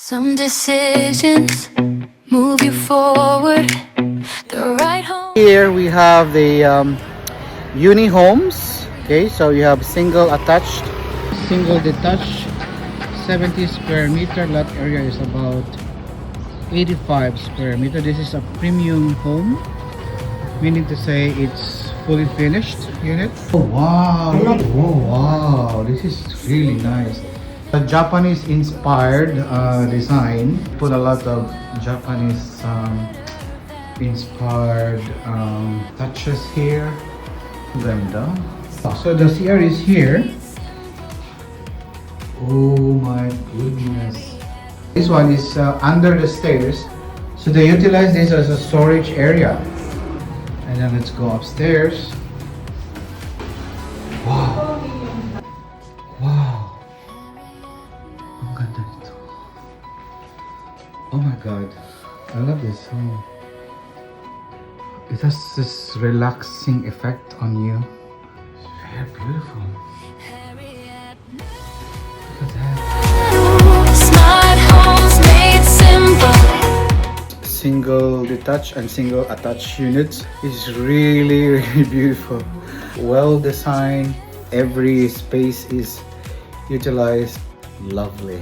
Some decisions move you forward. The right home. Here we have the UniHomes. Okay, so you have single attached, single detached, 70 square meter. Lot area is about 85 square meter. This is a premium home, meaning to say it's fully finished unit. Oh wow! Oh wow! This is really nice. A Japanese inspired design. Put a lot of Japanese inspired touches here. Ganda. So the CR is here. Oh my goodness. This one is under the stairs. So they utilize this as a storage area. And then let's go upstairs. Wow. Wow. Ang ganda nito. Oh my god. I love this home. It has this relaxing effect on you. It's very beautiful. Look at that. Smart homes made simple. Single detached and single attached units is really beautiful. Well designed. Every space is utilized. Lovely.